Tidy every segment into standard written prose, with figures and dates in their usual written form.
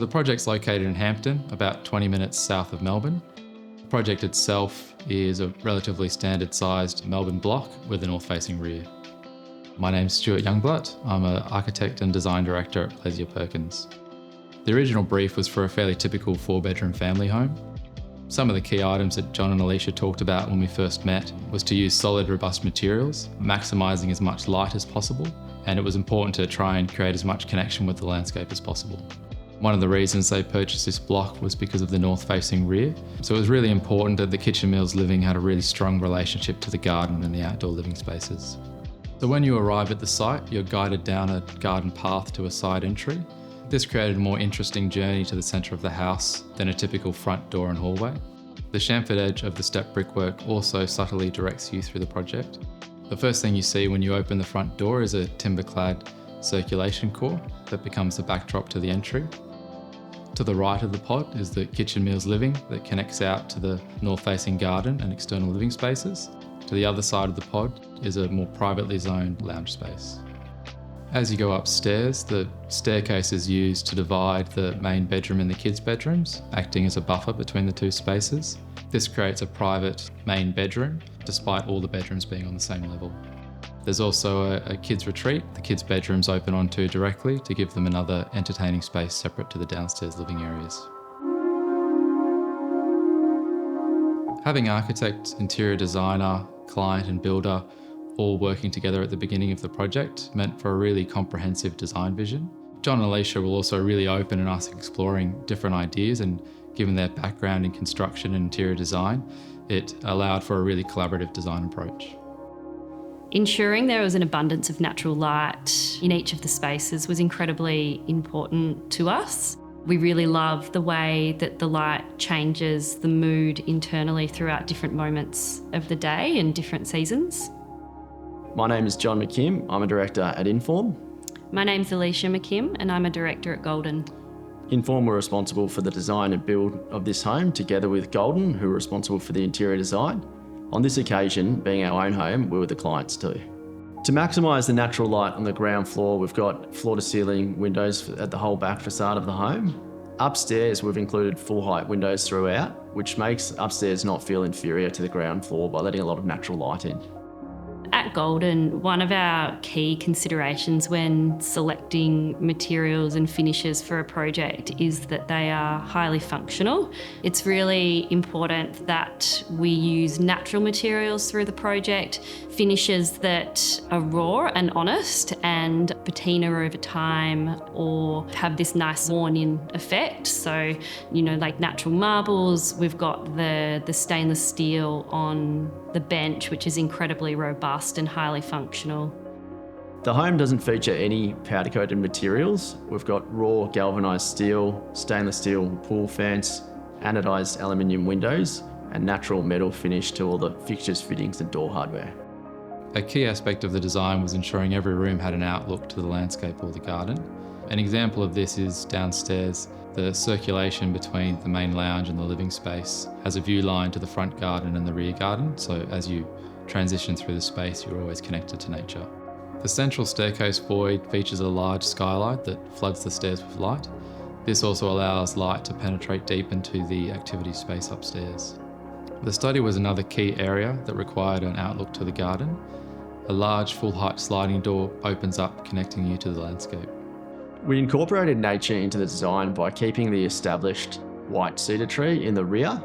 The project's located in Hampton, about 20 minutes south of Melbourne. The project itself is a relatively standard-sized Melbourne block with a north-facing rear. My name's Stewart Youngblutt. I'm an architect and design director at Pleysier Perkins. The original brief was for a fairly typical 4-bedroom family home. Some of the key items that Jon and Alicia talked about when we first met was to use solid, robust materials, maximising as much light as possible, and it was important to try and create as much connection with the landscape as possible. One of the reasons they purchased this block was because of the north-facing rear, so it was really important that the kitchen meals living had a really strong relationship to the garden and the outdoor living spaces. So when you arrive at the site, you're guided down a garden path to a side entry. This created a more interesting journey to the centre of the house than a typical front door and hallway. The chamfered edge of the step brickwork also subtly directs you through the project. The first thing you see when you open the front door is a timber-clad circulation core that becomes the backdrop to the entry. To the right of the pod is the kitchen meals living that connects out to the north-facing garden and external living spaces. To the other side of the pod is a more privately zoned lounge space. As you go upstairs, the staircase is used to divide the main bedroom and the kids' bedrooms, acting as a buffer between the two spaces. This creates a private main bedroom, despite all the bedrooms being on the same level. There's also a kids' retreat. The kids' bedrooms open onto directly to give them another entertaining space separate to the downstairs living areas. Having architect, interior designer, client and builder all working together at the beginning of the project meant for a really comprehensive design vision. Jon and Alicia were also really open and us exploring different ideas, and given their background in construction and interior design, it allowed for a really collaborative design approach. Ensuring there was an abundance of natural light in each of the spaces was incredibly important to us. We really love the way that the light changes the mood internally throughout different moments of the day and different seasons. My name is Jon McKimm. I'm a director at Inform. My name's Alicia McKimm and I'm a director at Golden. Inform were responsible for the design and build of this home, together with Golden, who were responsible for the interior design. On this occasion, being our own home, we were the clients too. To maximise the natural light on the ground floor, we've got floor-to-ceiling windows at the whole back facade of the home. Upstairs, we've included full-height windows throughout, which makes upstairs not feel inferior to the ground floor by letting a lot of natural light in. At Golden, one of our key considerations when selecting materials and finishes for a project is that they are highly functional. It's really important that we use natural materials through the project, finishes that are raw and honest and patina over time or have this nice worn-in effect. So, like natural marbles, we've got the stainless steel on the bench, which is incredibly robust and highly functional. The home doesn't feature any powder-coated materials. We've got raw galvanised steel, stainless steel pool fence, anodised aluminium windows, and natural metal finish to all the fixtures, fittings and door hardware. A key aspect of the design was ensuring every room had an outlook to the landscape or the garden. An example of this is downstairs. The circulation between the main lounge and the living space has a view line to the front garden and the rear garden, so as you transition through the space, you're always connected to nature. The central staircase void features a large skylight that floods the stairs with light. This also allows light to penetrate deep into the activity space upstairs. The study was another key area that required an outlook to the garden. A large full-height sliding door opens up, connecting you to the landscape. We incorporated nature into the design by keeping the established white cedar tree in the rear.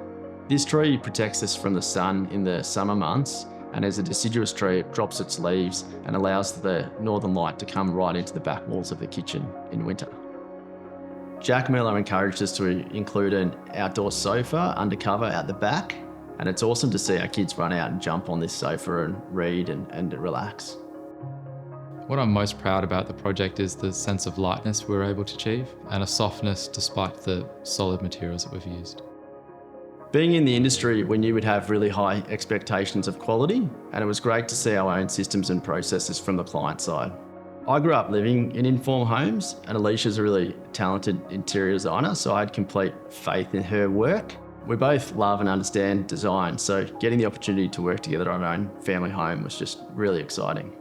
This tree protects us from the sun in the summer months, and as a deciduous tree, it drops its leaves and allows the northern light to come right into the back walls of the kitchen in winter. Jack Miller encouraged us to include an outdoor sofa under cover at the back, and it's awesome to see our kids run out and jump on this sofa and read and relax. What I'm most proud about the project is the sense of lightness we were able to achieve and a softness despite the solid materials that we've used. Being in the industry, we knew we'd have really high expectations of quality, and it was great to see our own systems and processes from the client side. I grew up living in Inform homes, and Alicia's a really talented interior designer, so I had complete faith in her work. We both love and understand design, so getting the opportunity to work together on our own family home was just really exciting.